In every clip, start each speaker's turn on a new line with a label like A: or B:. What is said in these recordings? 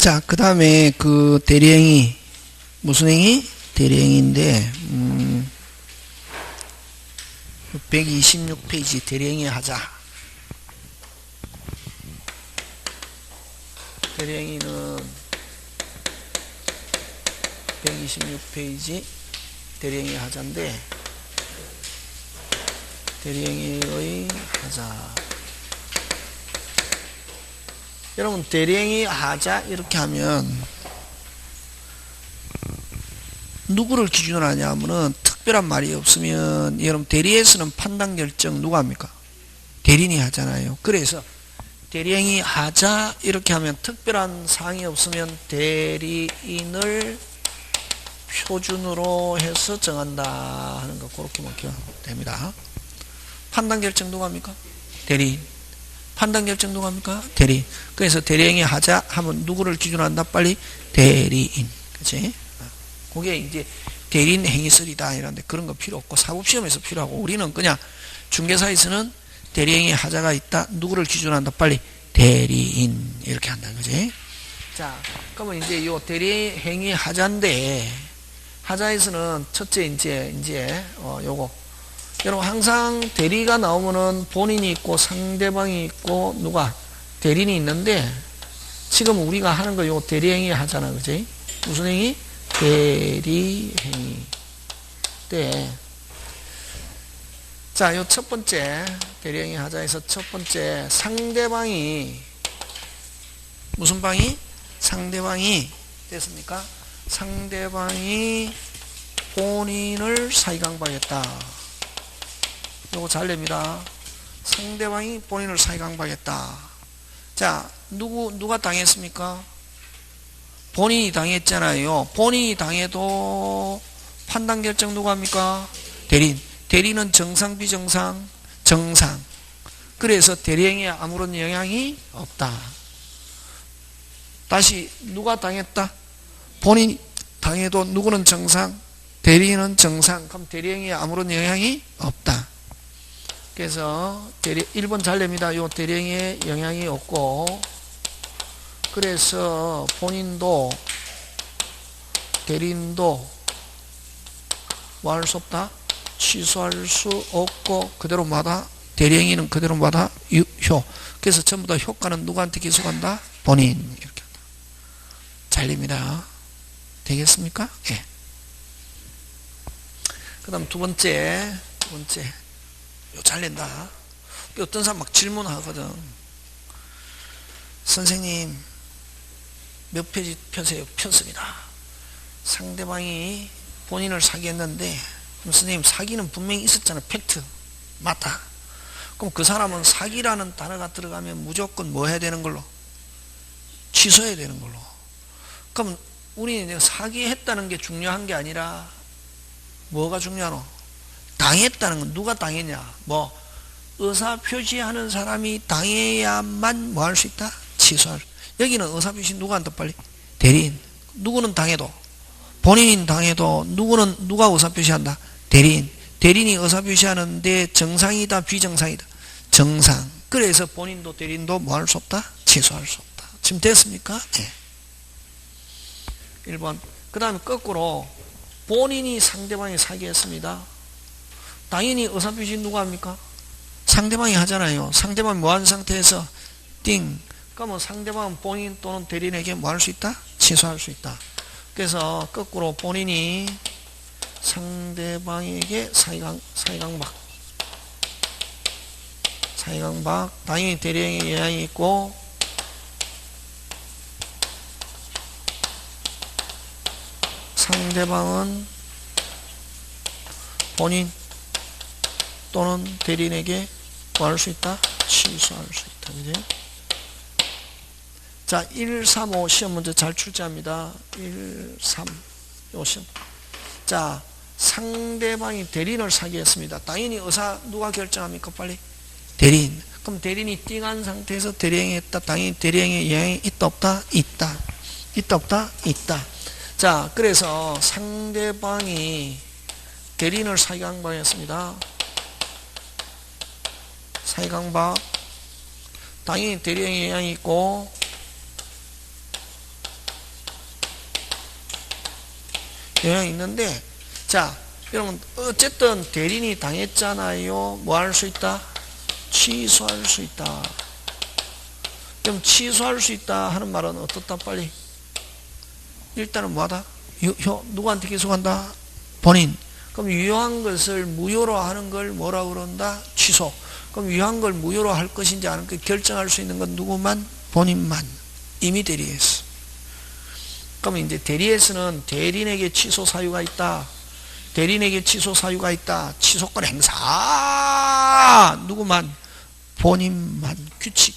A: 자, 그 다음에 그 대리행위, 무슨 행위? 대리행위인데, 126페이지 대리행위 하자. 대리행위는 126페이지 대리행위 하자인데, 대리행위의 하자. 여러분, 대리행위 하자 이렇게 하면 누구를 기준으로 하냐 하면은 특별한 말이 없으면, 여러분 대리에서는 판단 결정 누가 합니까? 대리인이 하잖아요. 그래서 대리행위 하자 이렇게 하면 특별한 사항이 없으면 대리인을 표준으로 해서 정한다 하는 거, 그렇게 먹히면 됩니다. 판단 결정 누가 합니까? 대리인. 판단 결정 누가 합니까? 대리인. 그래서 대리행위 하자 하면 누구를 기준으로 한다? 빨리 대리인. 그치? 그게 이제 대리인 행위설이다 이런데 그런 거 필요 없고 사법시험에서 필요하고, 우리는 그냥 중개사에서는 대리행위 하자가 있다. 누구를 기준으로 한다? 빨리 대리인. 이렇게 한다. 그지? 자, 그러면 이제 요 대리행위 하자인데, 하자에서는 첫째 이제 요거, 여러분 항상 대리가 나오면은 본인이 있고 상대방이 있고 누가 대리인이 있는데, 지금 우리가 하는 거 요 대리행위 하잖아. 그지? 무슨 행위? 대리행위 때, 자, 요 첫 번째 대리행위 하자에서 첫 번째, 상대방이 무슨 방이? 상대방이 됐습니까? 상대방이 본인을 사기강박했다. 요거 잘 냅니다. 상대방이 본인을 사기강박했다. 자, 누가 당했습니까? 본인이 당했잖아요. 본인이 당해도 판단 결정 누가 합니까? 대리인. 대리인은 정상 비정상? 정상. 그래서 대리행위에 아무런 영향이 없다. 다시, 누가 당했다? 본인이 당해도 누구는 정상? 대리인은 정상. 그럼 대리행위에 아무런 영향이 없다. 그래서 1번 잘 냅니다. 요 대리행위에 영향이 없고, 그래서 본인도 대리인도 뭐 할 수 없다? 취소할 수 없고, 그대로 마다, 대리행위는 그대로 마다 유효. 그래서 전부 다 효과는 누구한테 기소한다? 본인. 이렇게 한다. 잘립니다. 되겠습니까? 예. 그 다음 두 번째, 요 잘린다. 어떤 사람 막 질문하거든. 선생님, 몇 페이지 펴세요? 폈습니다. 상대방이 본인을 사기했는데, 그럼 선생님 사기는 분명히 있었잖아요. 팩트. 맞다. 그럼 그 사람은 사기라는 단어가 들어가면 무조건 뭐 해야 되는 걸로? 취소해야 되는 걸로. 그럼 우리는 사기했다는 게 중요한 게 아니라 뭐가 중요하노? 당했다는 건 누가 당했냐? 뭐 의사표시하는 사람이 당해야만 뭐 할 수 있다? 취소할. 여기는 의사표시 누가 한다 빨리? 대리인. 누구는 당해도, 본인이 당해도 누가 의사표시한다? 대리인. 대리인이 의사표시하는데 정상이다 비정상이다? 정상. 그래서 본인도 대리인도 뭐 할 수 없다? 취소할 수 없다. 지금 됐습니까? 네. 1번. 그 다음에 거꾸로, 본인이 상대방이 사기했습니다. 당연히 의사표시 누가 합니까? 상대방이 하잖아요. 상대방이 뭐 한 상태에서 띵. 그러면 상대방은 본인 또는 대리인에게 뭐 할 수 있다? 취소할 수 있다. 그래서 거꾸로 본인이 상대방에게 사기강박. 당연히 대리인에게 영향이 있고, 상대방은 본인 또는 대리인에게 뭐 할 수 있다? 취소할 수 있다. 그죠? 자, 1, 3, 5 시험 문제 잘 출제합니다. 1, 3, 요 시험. 자, 상대방이 대리인을 사기했습니다. 당연히 누가 결정합니까? 빨리? 대리인. 그럼 대리인이 띵한 상태에서 대리행위 했다. 당연히 대리행위 영향이 있다 없다? 있다. 있다 없다? 있다. 자, 그래서 상대방이 대리인을 사기강박했습니다. 사기강박. 당연히 대리행위 영향이 있고, 영향이 있는데, 자, 여러분, 어쨌든 대리인이 당했잖아요. 뭐 할 수 있다? 취소할 수 있다. 그럼 취소할 수 있다 하는 말은 어떻다? 빨리. 일단은 뭐하다? 누구한테 기소한다? 본인. 그럼 유효한 것을 무효로 하는 걸 뭐라고 그런다? 취소. 그럼 유효한 걸 무효로 할 것인지 안 할 것인지 결정할 수 있는 건 누구만? 본인만. 이미 대리했어. 그럼 이제 대리에서는 대리인에게 취소 사유가 있다. 대리인에게 취소 사유가 있다. 취소권 행사. 누구만? 본인만. 규칙.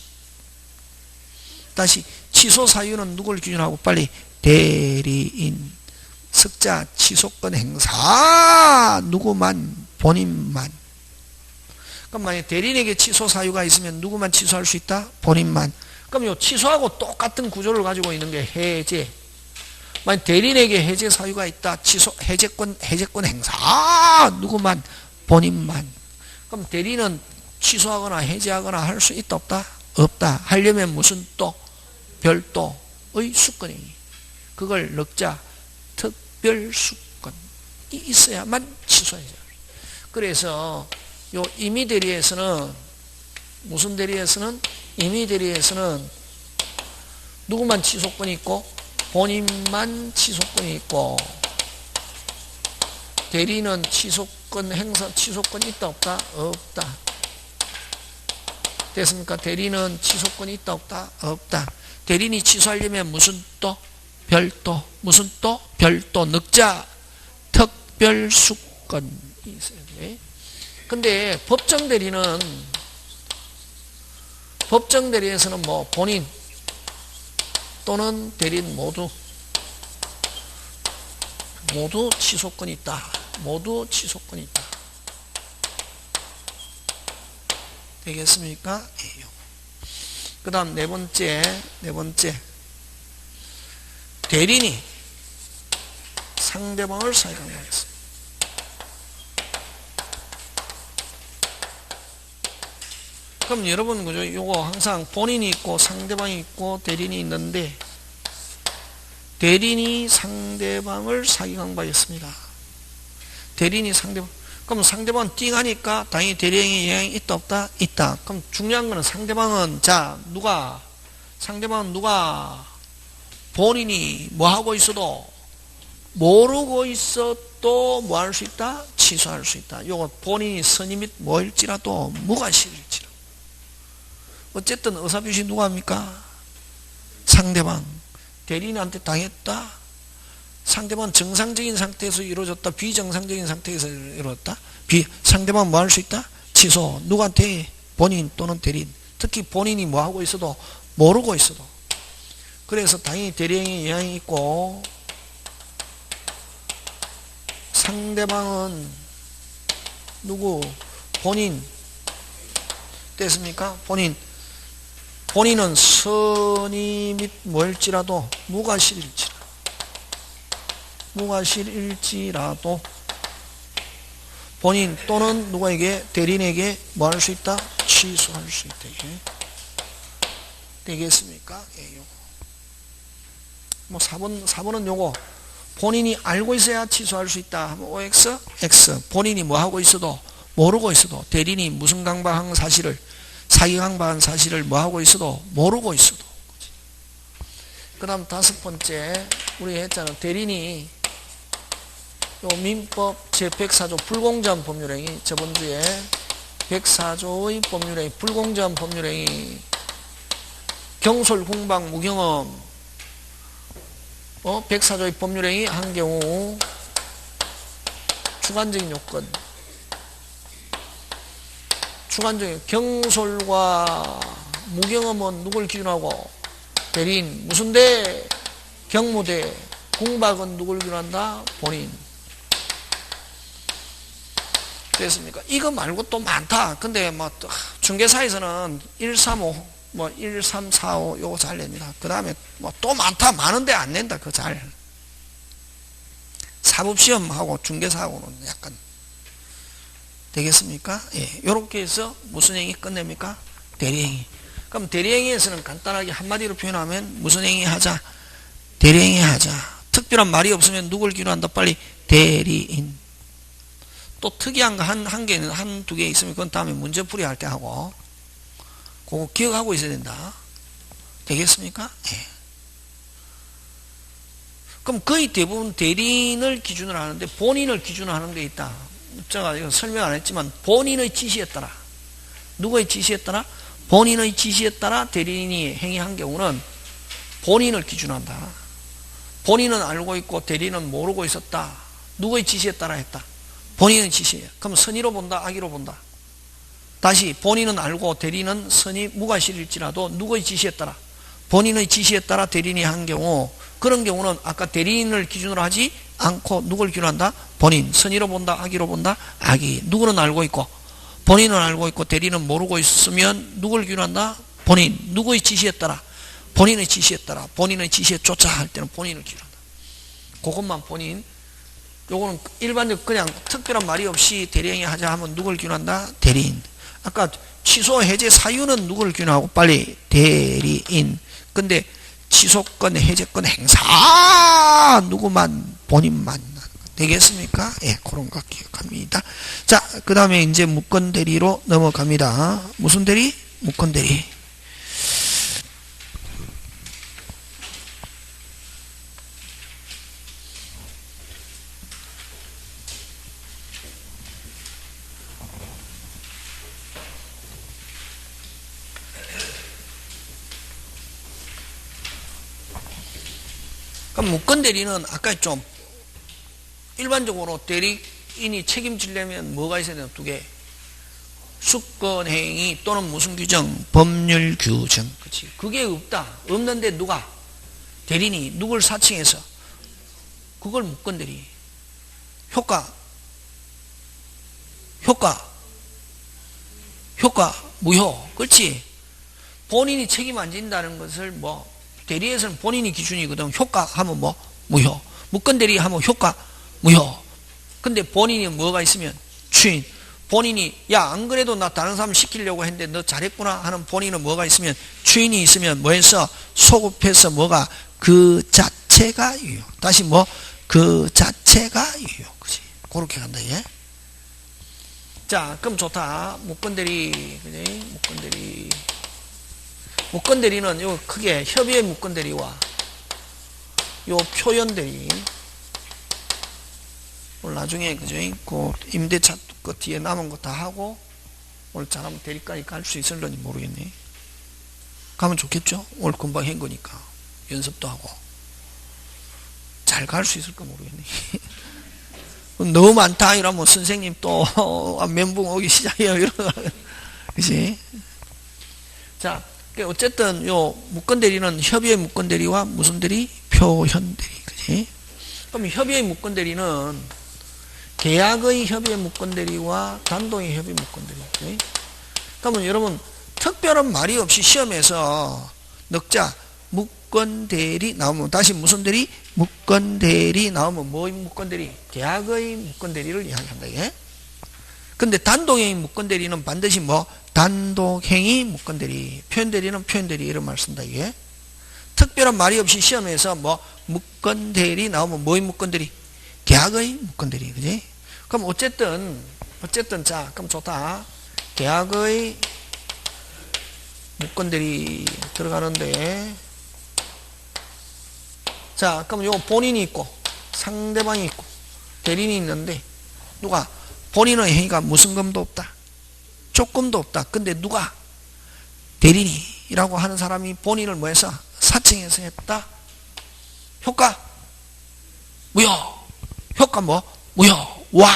A: 다시 취소 사유는 누굴 기준하고 빨리 대리인. 석자 취소권 행사. 누구만? 본인만. 그럼 만약 대리인에게 취소 사유가 있으면 누구만 취소할 수 있다? 본인만. 그럼 요 취소하고 똑같은 구조를 가지고 있는 게 해제. 만약 대리인에게 해제 사유가 있다. 취소 해제권 행사. 누구만? 본인만. 그럼 대리인은 취소하거나 해제하거나 할 수 있다 없다? 없다. 하려면 무슨 또 별도의 수권이 그걸 넣자. 특별수권이 있어야만 취소해요. 그래서 요 임의 대리에서는 무슨 대리에서는 임의 대리에서는 누구만 취소권이 있고 본인만 취소권이 있고 대리는 취소권 행사 취소권이 있다 없다? 없다. 됐습니까? 대리는 취소권이 있다 없다? 없다. 대리인이 취소하려면 무슨 또? 별도. 무슨 또? 별도. 늑자 특별수권이 있어야 돼. 근데 법정 대리에서는 뭐 본인 또는 대리인 모두 취소권이 있다. 모두 취소권이 있다. 되겠습니까? 그 다음 네 번째. 대리인이 상대방을 사유강요했습니다. 그럼 여러분 그죠? 요거 항상 본인이 있고 상대방이 있고 대리인이 있는데 대리인이 상대방을 사기강박했습니다. 대리인이 상대방. 그럼 상대방은 띵하니까 당연히 대리인의 영향이 있다 없다? 있다. 그럼 중요한 거는 상대방은 누가 본인이 뭐 하고 있어도 모르고 있어도 뭐 할 수 있다? 취소할 수 있다. 요거 본인이 선의 및 뭐일지라도 무과실일지라도. 어쨌든 의사표시 누가 합니까? 상대방. 대리인한테 당했다. 상대방은 정상적인 상태에서 이루어졌다. 비정상적인 상태에서 이루어졌다. 상대방은 뭐 할 수 있다? 취소. 누구한테? 본인 또는 대리인. 특히 본인이 뭐 하고 있어도 모르고 있어도. 그래서 당연히 대리인의 영향이 있고 상대방은 누구? 본인. 됐습니까? 본인은 선의 및 뭘지라도 무과실일지라도 본인 또는 누구에게 대리인에게 뭐 할 수 있다? 취소할 수 있다. 되겠습니까? 예, 요거. 뭐 4번은 요거 본인이 알고 있어야 취소할 수 있다. 하면 OX, X. 본인이 뭐 하고 있어도 모르고 있어도 대리인이 무슨 강박한 사실을 사기 강박한 사실을 뭐 하고 있어도 모르고 있어도. 그 다음 5번째 우리 했잖아. 대리인이 요 민법 제104조 불공정한 법률행위 저번주에 104조의 법률행위 불공정한 법률행위 경솔 공방 무경험 104조의 법률행위 한 경우 주관적인 요건 주관적인 경솔과 무경험은 누굴 기준하고 대리인 무슨 대 경무대 공박은 누굴 기준한다? 본인. 됐습니까? 이거 말고 또 많다. 근데 뭐 중개사에서는 135 뭐 1345 요거 잘 냅니다. 그 다음에 뭐 또 많은데 안 낸다. 그거 잘. 사법시험하고 중개사하고는 약간 되겠습니까? 예. 요렇게 해서 무슨 행위 끝냅니까? 대리행위. 그럼 대리행위에서는 간단하게 한마디로 표현하면 무슨 행위 하자? 대리행위 하자. 특별 특별한 말이 없으면 누굴 기준한다? 빨리 대리인. 또 특이한 거 한 개는 한두 개 있으면 그건 다음에 문제풀이 할 때 하고 그거 기억하고 있어야 된다. 되겠습니까? 예. 그럼 거의 대부분 대리인을 기준으로 하는데 본인을 기준으로 하는 게 있다. 제가 이거 설명 안 했지만 본인의 지시에 따라 누구의 지시에 따라? 본인의 지시에 따라 대리인이 행위한 경우는 본인을 기준한다. 본인은 알고 있고 대리인은 모르고 있었다. 누구의 지시에 따라 했다? 본인의 지시에. 그럼 선의로 본다, 악의로 본다. 다시 본인은 알고 대리인은 선의 무과실일지라도 누구의 지시에 따라? 본인의 지시에 따라 대리인이 한 경우, 그런 경우는 아까 대리인을 기준으로 하지 않고 누굴 기준한다? 본인. 선의로 본다, 악의로 본다? 악의. 누구는 알고 있고 본인은 알고 있고 대리인은 모르고 있으면 누굴 기준한다? 본인. 누구의 지시에 따라? 본인의 지시에 따라. 본인의 지시에 쫓아 할 때는 본인을 기준한다. 그것만 본인. 요거는 일반적 그냥 특별한 말이 없이 대리행위 하자 하면 누굴 기준한다? 대리인. 아까 취소 해제 사유는 누굴 기준하고 빨리 대리인. 근데 취소권 해제권 행사 누구만? 본인만. 되겠습니까? 예, 그런 거 기억합니다. 자, 그 다음에 이제 무권 대리로 넘어갑니다. 무슨 대리? 무권 대리. 그럼 무권 대리는 아까 좀 일반적으로 대리인이 책임지려면 뭐가 있어야 되나? 두 개. 수권행위 또는 무슨 규정? 법률 규정. 그치. 그게 없다. 없는데 누가? 대리인이 누굴 사칭해서 그걸 무권 대리. 효과 무효. 그렇지. 본인이 책임 안 진다는 것을 뭐 대리에서는 본인이 기준이거든. 효과 하면 뭐? 무효. 무권 대리 하면 효과 무효. 근데 본인이 뭐가 있으면 추인. 본인이 야 안 그래도 나 다른 사람 시키려고 했는데 너 잘했구나 하는 본인은 뭐가 있으면 추인이 있으면 뭐해서 소급해서 뭐가 그 자체가 유효. 다시 뭐 그 자체가 유효. 그지? 그렇게 간다. 예. 자, 그럼 좋다. 무권 대리, 그지? 무권 대리. 무권 대리는 요 크게 협의의 무권 대리와 요 표현 대리. 오늘 나중에 그죠? 그 임대차 그 뒤에 남은 거 다 하고 오늘 잘하면 대리까지 갈 수 있을런지 모르겠네. 가면 좋겠죠? 오늘 금방 한 거니까 연습도 하고 잘 갈 수 있을까 모르겠네. 너무 많다 이러면 선생님 또 멘붕 오기 시작해요. 이러나 그지? 자, 어쨌든 요 무권 대리는 협의의 무권 대리와 무슨 대리? 표현 대리. 그지? 그럼 협의의 무권 대리는 계약의 협의의 무권 대리와 단독의 협의 무권 대리. 그지? 그러면 여러분 특별한 말이 없이 시험에서 넉자 무권 대리 나오면 다시 무슨 대리? 무권 대리 나오면 뭐의 무권 대리? 계약의 무권 대리를 이야기한다. 예? 근데 단독행위 무권 대리는 반드시 뭐? 단독행위 무권 대리. 표현 대리는 표현 대리 이런 말 쓴다. 이게. 특별한 말이 없이 시험에서 뭐? 무권 대리 나오면 뭐의 무권 대리? 계약의 무권 대리. 그지? 그럼 어쨌든 자, 그럼 좋다. 계약의 무권 대리 들어가는데 자, 그럼 요 본인이 있고 상대방이 있고 대리인이 있는데 누가? 본인의 행위가 무슨 금도 없다. 조금도 없다. 근데 누가? 대리인이라고 하는 사람이 본인을 뭐해서? 사칭해서 했다. 효과? 무효. 효과 뭐? 무효. 와.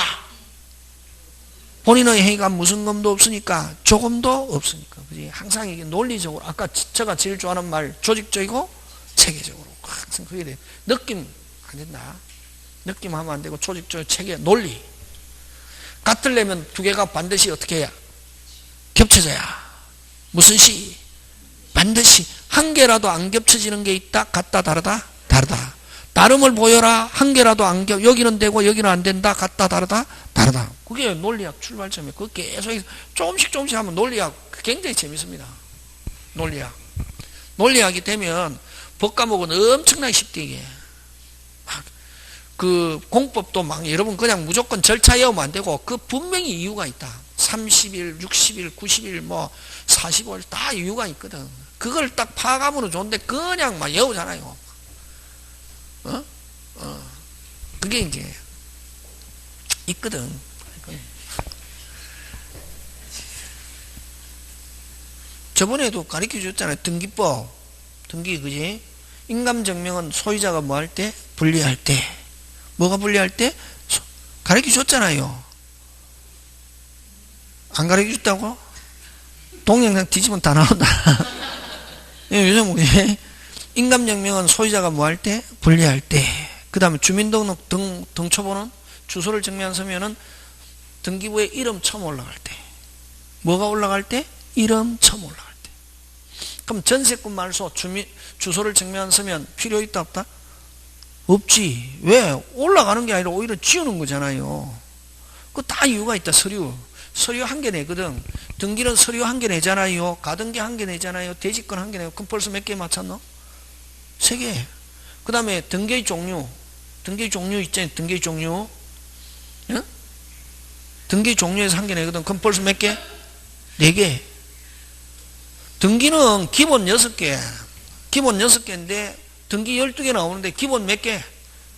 A: 본인의 행위가 무슨 금도 없으니까 조금도 없으니까. 그지? 항상 이게 논리적으로 아까 제가 제일 좋아하는 말 조직적이고 체계적으로 항상 그게 돼. 느낌 안 된다. 느낌 하면 안 되고 조직적 체계 논리. 같으려면 두 개가 반드시 어떻게 해야? 겹쳐져야. 무슨 시? 반드시 한 개라도 안 겹쳐지는 게 있다. 같다 다르다? 다르다. 다름을 보여라. 한 개라도 안 겹. 여기는 되고 여기는 안 된다. 같다 다르다? 다르다. 그게 논리학 출발점이에요. 그거 계속 조금씩 하면 논리학 굉장히 재밌습니다. 논리학이 되면 법 과목은 엄청나게 쉽대 이게. 그 공법도 막 여러분 그냥 무조건 절차에 오면 안 되고 그 분명히 이유가 있다. 30일, 60일, 90일, 뭐 45일 다 이유가 있거든. 그걸 딱 파악하면 좋은데 그냥 막 외우잖아요. 그게 이제 있거든. 저번에도 가르쳐 줬잖아요. 등기법. 등기, 그지? 인감증명은 소유자가 뭐 할 때? 분리할 때. 뭐가 분리할 때? 가르쳐 줬잖아요. 안 가르쳐 줬다고? 동영상 뒤집으면 다 나온다. 요즘 뭐지? 인감증명은 소유자가 뭐 할 때? 분리할 때. 그 다음에 주민등록 등초번호는 주소를 증명한 서면은 등기부에 이름 처음 올라갈 때. 뭐가 올라갈 때? 이름 처음 올라갈 때. 그럼 전세권 말소 주소를 증명한 서면 필요 있다 없다? 없지. 왜? 올라가는 게 아니라 오히려 지우는 거잖아요. 그 다 이유가 있다. 서류 한 개 내거든. 등기는 서류 한 개 내잖아요. 가등기 한 개 내잖아요. 대지권 한 개 내고. 그럼 벌써 몇 개 맞췄노? 3개. 그 다음에 등기의 종류 있잖아요. 등기의 종류. 응? 등기 종류에서 한 개 내거든. 그럼 벌써 몇 개? 4개. 등기는 기본 6개. 기본 6개인데 등기 12개 나오는데 기본 몇 개?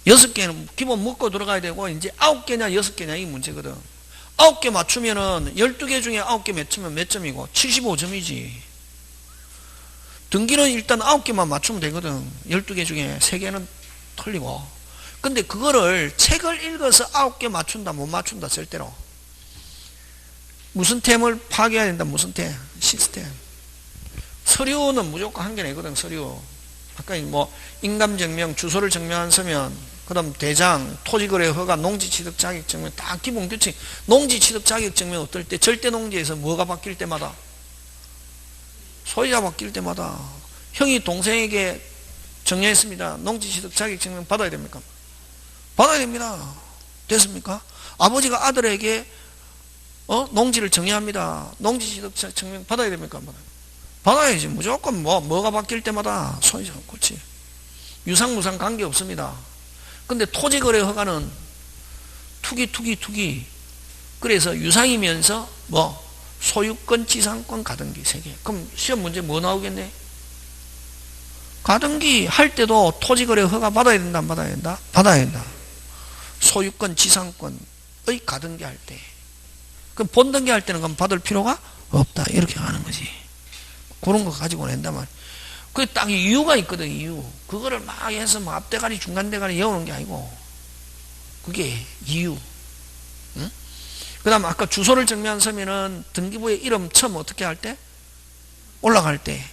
A: 6개는 기본 묶고 들어가야 되고 이제 9개냐 6개냐 이 문제거든. 9개 맞추면은 12개 중에 9개 맞추면 몇 점이고? 75점이지. 등기는 일단 9개만 맞추면 되거든. 12개 중에 3개는 틀리고. 근데 그거를 책을 읽어서 9개 맞춘다 못 맞춘다 절대로. 무슨 템을 파악해야 된다. 무슨 템? 시스템. 서류는 무조건 한 개 내거든. 서류. 아까 뭐 인감증명, 주소를 증명한 서면, 그 다음 대장, 토지거래 허가, 농지취득 자격증명 다 기본 규칙. 농지취득 자격증명 어떨 때? 절대 농지에서 뭐가 바뀔 때마다? 소유자 바뀔 때마다. 형이 동생에게 정리했습니다. 농지취득 자격증명 받아야 됩니까? 받아야 됩니다. 됐습니까? 아버지가 아들에게 농지를 정리합니다. 농지취득 증명 받아야 됩니까? 받아야지. 무조건 뭐가 바뀔 때마다 소유자. 그렇지. 유상무상 관계 없습니다. 근데 토지거래 허가는 투기. 그래서 유상이면서 소유권, 지상권, 가등기 3개. 그럼 시험 문제 뭐 나오겠네? 가등기 할 때도 토지거래 허가 받아야 된다, 안 받아야 된다? 받아야 된다. 소유권, 지상권의 가등기 할 때. 그럼 본등기 할 때는 그럼 받을 필요가 없다. 이렇게 하는 거지. 그런 거 가지고 낸단 말이야. 그게 딱 이유가 있거든, 이유. 그거를 막 해서 앞대가리, 중간대가리 외우는 게 아니고. 그게 이유. 응? 그 다음 아까 주소를 증명한 서면은 등기부에 이름 처음 어떻게 할 때? 올라갈 때.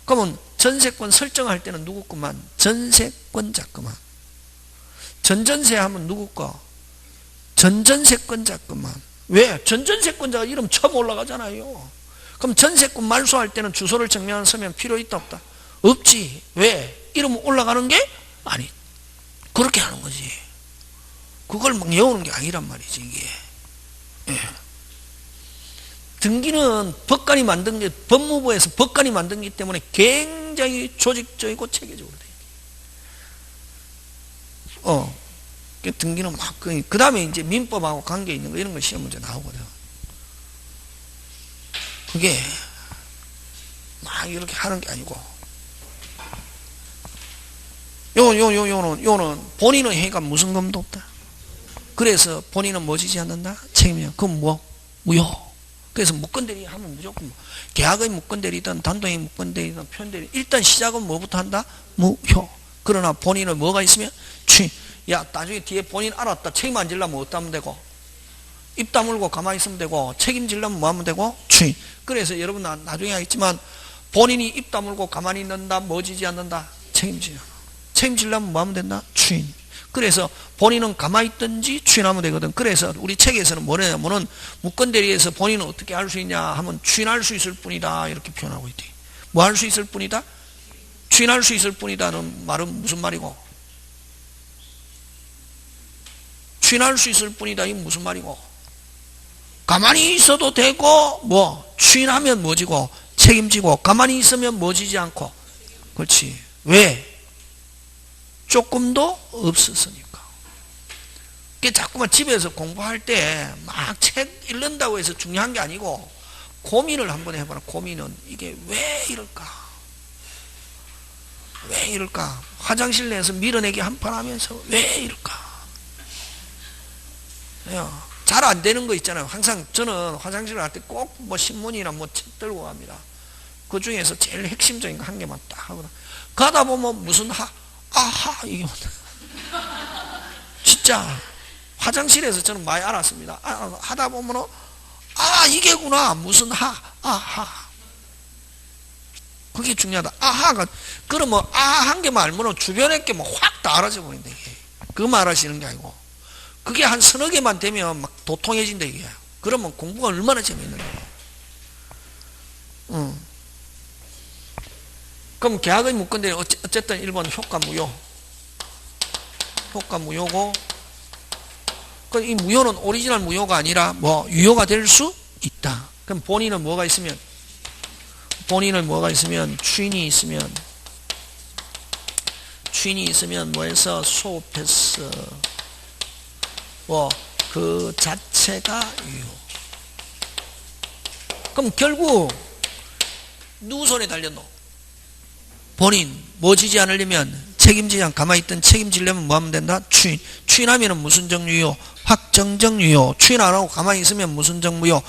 A: 그러면 전세권 설정할 때는 누구 것만? 전세권자 것만. 전전세 하면 누구 거? 전전세권자 것만. 왜? 전전세권자가 이름 처음 올라가잖아요. 그럼 전세권 말소할 때는 주소를 증명한 서면 필요 있다 없다? 없지. 왜? 이름 올라가는 게? 아니. 그렇게 하는 거지. 그걸 막 외우는 게 아니란 말이지 이게. 예. 등기는 법관이 만든 게, 법무부에서 법관이 만든 기 때문에 굉장히 조직적이고 체계적으로 돼. 등기는 막, 그 다음에 이제 민법하고 관계 있는 거, 이런 거 시험 문제 나오거든. 그게 막 이렇게 하는 게 아니고. 요는 본인의 해가 무슨 검도 없다. 그래서 본인은 뭐 지지 않는다? 책임이야. 그럼 무효. 그래서 무건대리 하면 무조건 계약의 무건대리든 단독의 무건대리든 편대리. 일단 시작은 뭐부터 한다? 무효. 그러나 본인은 뭐가 있으면 야, 나중에 뒤에 본인 알았다. 책임 안 지려면 어떻게 하면 되고? 입 다물고 가만히 있으면 되고, 책임지려면 뭐 하면 되고? 그래서 여러분 나중에 하겠지만 본인이 입 다물고 가만히 있는다, 뭐 지지 않는다? 책임지려면 뭐 하면 된다? 그래서 본인은 가만히 있든지 추인하면 되거든. 그래서 우리 책에서는 뭐냐면은 무건대리에서 본인은 어떻게 할 수 있냐 하면 추인할 수 있을 뿐이다 이렇게 표현하고 있대. 뭐 할 수 있을 뿐이다? 추인할 수 있을 뿐이다는 말은 무슨 말이고? 추인할 수 있을 뿐이다 이건 무슨 말이고? 가만히 있어도 되고 추인하면 뭐지고? 책임지고. 가만히 있으면 뭐지지 않고. 그렇지. 왜? 조금도 없었으니까. 그 자꾸만 집에서 공부할 때 막 책 읽는다고 해서 중요한 게 아니고 고민을 한번 해봐라. 고민은 이게 왜 이럴까? 왜 이럴까? 화장실 내에서 밀어내기 한판 하면서 왜 이럴까? 잘 안 되는 거 있잖아요. 항상 저는 화장실 갈 때 꼭 뭐 신문이나 뭐 책 들고 갑니다. 그 중에서 제일 핵심적인 거 한 개만 딱 하고 가다 보면 무슨 아하 이게 진짜 화장실에서 저는 많이 알았습니다. 하다 보면 이게구나 무슨 아하 그게 중요하다. 아하가 그러면 아하 한 개만 알면 주변에 게 뭐 확 다 알아져 버린다. 이게 그 말하시는 게 아니고 그게 한 서너 개만 되면 막 도통해진다 이게. 그러면 공부가 얼마나 재미있는가. 그럼 계약의 무건들이 어쨌든 1번 효과 무효. 효과 무효고, 이 무효는 오리지널 무효가 아니라 뭐 유효가 될 수 있다. 그럼 본인은 뭐가 있으면 추인이 있으면 뭐해서 소급해서 뭐 그 자체가 유효. 그럼 결국 누구 손에 달렸노? 본인. 뭐 지지 않으려면 책임지지 않고 가만히 있던 책임지려면 뭐 하면 된다? 추인하면 무슨 정유효? 확정적 유효. 추인 안 하고 가만히 있으면 무슨 정무효?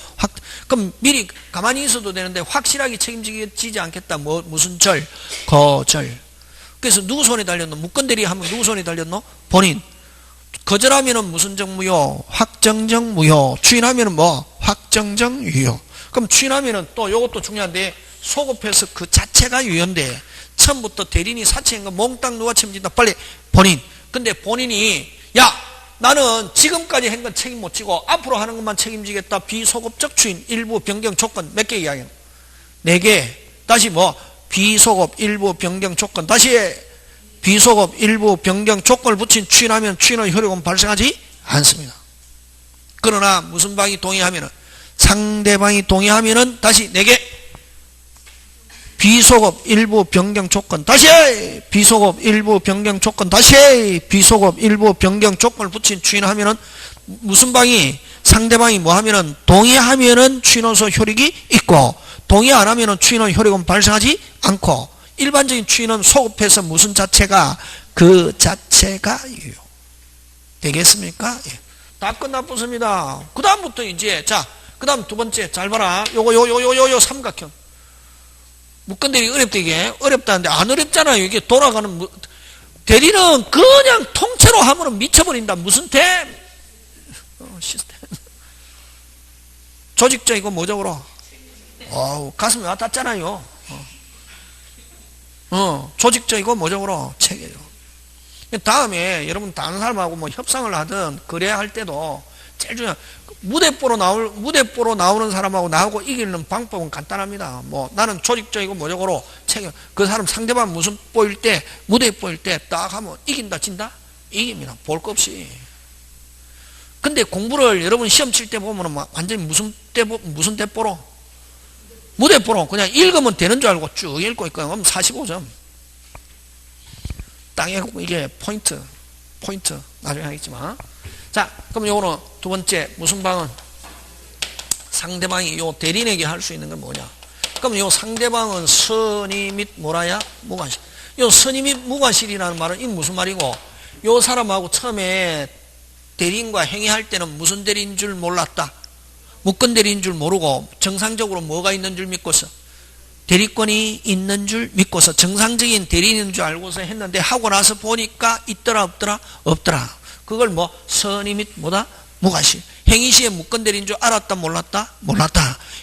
A: 그럼 미리 가만히 있어도 되는데 확실하게 책임지지 않겠다. 무슨 절? 거절. 그래서 누구 손에 달렸노? 무건대리 하면 누구 손에 달렸노? 본인. 거절하면은 무슨 정무효? 확정적 무효. 추인하면은 뭐? 확정적 유효. 그럼 추인하면은 또 요것도 중요한데 소급해서 그 자체가 유효인데 처음부터 대리인이 사채인 거 몽땅 누가 책임진다? 빨리 본인. 근데 본인이 나는 지금까지 한 건 책임 못 지고 앞으로 하는 것만 책임지겠다. 비소급적 추인 일부 변경 조건 몇 개 이야기해요? 4개. 다시 뭐? 비소급 일부 변경 조건. 다시 비소급 일부 변경 조건을 붙인 추인하면 추인의 효력은 발생하지 않습니다. 그러나 무슨 방이 동의하면은 상대방이 동의하면은 다시 4개. 비소급 일부 변경 조건. 다시 비소급 일부 변경 조건. 다시 비소급 일부 변경 조건을 붙인 추인하면은 무슨 방이 상대방이 뭐 하면은 동의하면은 추인호소 효력이 있고 동의 안 하면은 추인의 효력은 발생하지 않고 일반적인 추인은 소급해서 무슨 자체가 그 자체가 유효. 되겠습니까? 예. 다 끝났습니다. 그 다음부터 이제 그 다음 두 번째 잘 봐라. 요거 삼각형. 무건대리 어렵다. 이게 어렵다는데 안 어렵잖아요. 이게 돌아가는 대리는 그냥 통째로 하면 미쳐버린다. 무슨 시스템 조직적이고 모적으로 가슴이 와닿잖아요. 조직적이고 모적으로 체계요. 다음에 여러분 다른 사람하고 뭐 협상을 하든 거래할 때도 제일 중요한 무대뽀로 나오는 사람하고 나하고 이기는 방법은 간단합니다. 뭐 나는 조직적이고 모적으로 책임. 그 사람 상대방 무슨 보일 때 무대에 보일 때 딱 하면 이긴다 진다? 이깁니다. 볼 거 없이. 근데 공부를 여러분 시험 칠 때 보면은 완전히 무슨 대뽀로? 무대뽀로 그냥 읽으면 되는 줄 알고 쭉 읽고 있거든요. 그럼 45점. 땅에 이게 포인트 나중에 하겠지만. 자, 그럼 요거는 두 번째 무슨 방은 상대방이 요 대리인에게 할 수 있는 건 뭐냐? 그럼 요 상대방은 선의 및 뭐라야? 무관실. 요 선의 및 무관실이라는 말은 이 무슨 말이고? 요 사람하고 처음에 대리인과 행위할 때는 무슨 대리인 줄 몰랐다. 무건 대리인 줄 모르고 정상적으로 뭐가 있는 줄 믿고서 대리권이 있는 줄 믿고서 정상적인 대리인인 줄 알고서 했는데 하고 나서 보니까 있더라 없더라. 그걸 뭐 선의 및 뭐다? 무관실. 행위 시에 무건 대리인 줄 알았다 몰랐다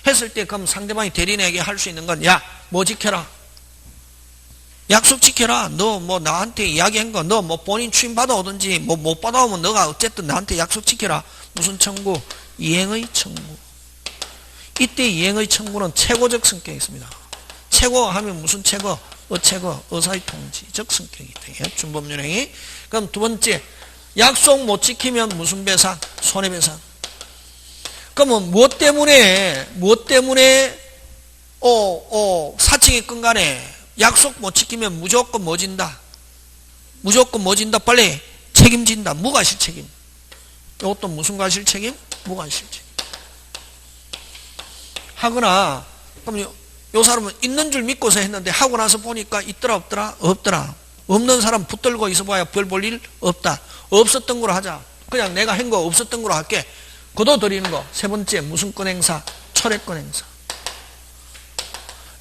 A: 했을 때 그럼 상대방이 대리인에게 할 수 있는 건 뭐 지켜라. 약속 지켜라. 너 뭐 나한테 이야기한 거 너 뭐 본인 추임 받아오든지 뭐 못 받아오면 너가 어쨌든 나한테 약속 지켜라. 무슨 청구? 이행의 청구. 이때 이행의 청구는 최고적 성격이 있습니다. 최고 하면 무슨 최고? 어최고? 의사의 통지적 성격이 돼요. 준법률행위. 그럼 두 번째 약속 못 지키면 무슨 배상? 손해배상. 그러면 무엇 때문에 사칭이 끈간에 약속 못 지키면 무조건 뭐 진다? 빨리 책임진다. 무과실 책임. 이것도 무슨 과실책임? 무과실책임. 하거나 그럼 요 사람은 있는 줄 믿고서 했는데 하고 나서 보니까 있더라 없더라? 없더라. 없는 사람 붙들고 있어봐야 별 볼 일 없다. 없었던 거로 하자. 그냥 내가 한 거 없었던 거로 할게. 그도 드리는 거. 세 번째 무슨 권 행사? 철회권 행사.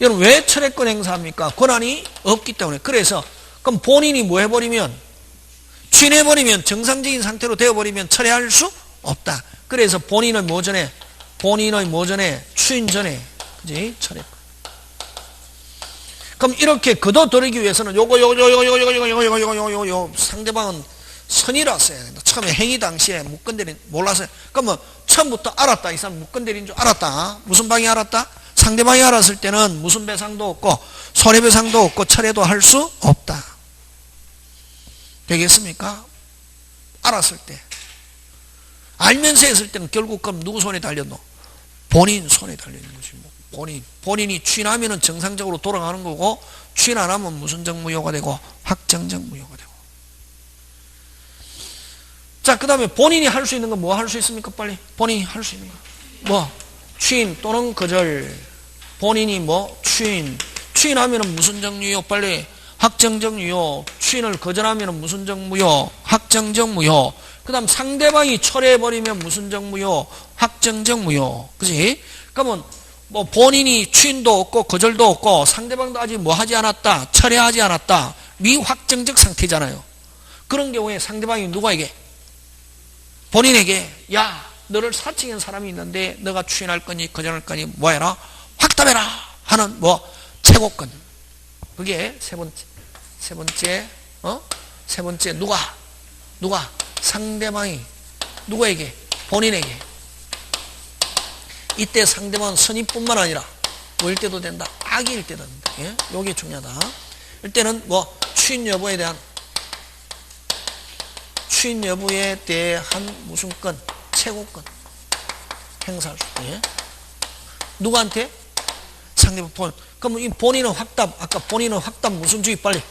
A: 여러분 왜 철회권 행사합니까? 권한이 없기 때문에. 그래서 그럼 본인이 뭐 해버리면, 취인해버리면, 정상적인 상태로 되어버리면 철회할 수 없다. 그래서 본인의 뭐 전에, 취인 전에, 그지? 철회권. 그럼 이렇게 거둬들이기 위해서는 요거 상대방은 선이라서요. 처음에 행위 당시에 묶건드린 몰라서. 그러면 처음부터 알았다. 이 사람 묶건드린 줄 알았다. 무슨 방이 알았다? 상대방이 알았을 때는 무슨 배상도 없고 손해배상도 없고 철회도 할 수 없다. 되겠습니까? 알았을 때. 알면서 했을 때는 결국 그럼 누구 손에 달렸노? 본인 손에 달려있는 거지. 본인이 취인하면 정상적으로 돌아가는 거고, 취인 안 하면 무슨적 무효가 되고 확정적 무효가 되고. 자, 그 다음에 본인이 할 수 있는 건 뭐 할 수 있습니까? 빨리 본인이 할 수 있는 거 뭐? 취인 또는 거절. 본인이 뭐? 취인하면 무슨적 무효? 빨리 확정적 무효. 취인을 거절하면 무슨적 무효? 확정적 무효. 그 다음 상대방이 철회해버리면 무슨적 무효? 확정적 무효. 그지? 그러면 뭐 본인이 취인도 없고 거절도 없고 상대방도 아직 뭐 하지 않았다, 철회하지 않았다, 미확정적 상태잖아요. 그런 경우에 상대방이 누구에게? 본인에게 야, 너를 사칭한 사람이 있는데 너가 취인할 거니 거절할 거니 뭐 해라? 확답해라 하는 뭐 최고권. 그게 세 번째 누가? 상대방이 누구에게? 본인에게. 이때 상대방은 선의뿐만 아니라 뭐일 때도 된다? 악의일 때도 된다. 예? 요게 중요하다. 이때는 뭐 취인 여부에 대한 무슨 건? 최고권 행사할 수 있다. 예? 누구한테? 상대방 본. 그럼 이 본인은 확답. 아까 본인은 확답 무슨 주의? 빨리.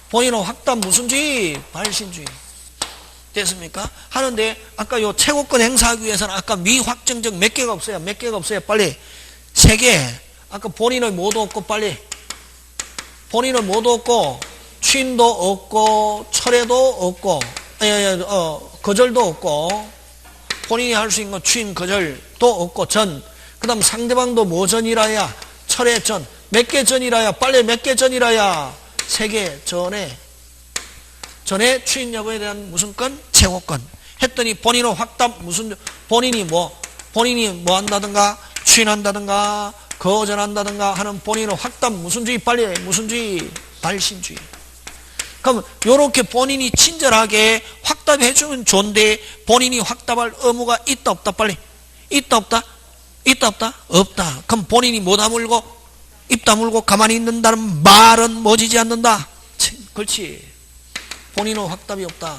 A: 본인은 확답 무슨 주의? 발신주의. 됐습니까? 하는데 아까 요 최고권 행사하기 위해서는 아까 미확정적 몇 개가 없어요. 빨리 3개. 아까 본인의 뭐도 없고 빨리 본인의 뭐도 없고 취인도 없고 철회도 없고 거절도 없고 본인이 할 수 있는 건 취인 거절도 없고 전. 그 다음 상대방도 뭐 전이라야? 철회 전. 몇 개 전이라야? 빨리 몇 개 전이라야? 3개 전에 취인 여부에 대한 무슨 건? 최고권. 했더니 본인은 확답 본인이 뭐 한다든가 취인한다든가 거절한다든가 하는 본인은 확답 무슨 주의? 빨리 무슨 주의? 발신주의. 그럼 요렇게 본인이 친절하게 확답해 주면 좋은데 본인이 확답할 의무가 있다 없다? 빨리 있다 없다? 없다. 그럼 본인이 뭐 다물고 입 다물고 가만히 있는다는 말은 멎이지 않는다. 그렇지. 본인은 확답이 없다.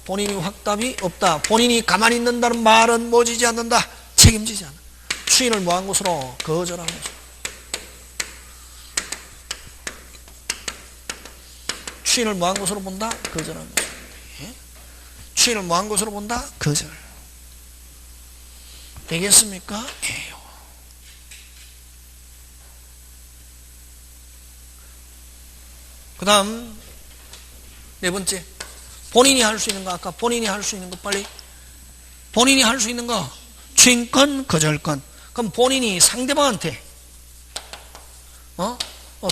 A: 본인이 확답이 없다. 본인이 가만히 있는다는 말은 멎이지 않는다. 책임지지 않아. 취인을 뭐한 것으로? 거절한 것으로. 취인을 뭐한 것으로 본다? 거절한 것으로. 예? 취인을 뭐한 것으로 본다? 거절. 되겠습니까? 예. 그 다음 4번째 본인이 할 수 있는 거. 아까 본인이 할 수 있는 거 빨리 본인이 할 수 있는 거 취인권 거절권. 그럼 본인이 상대방한테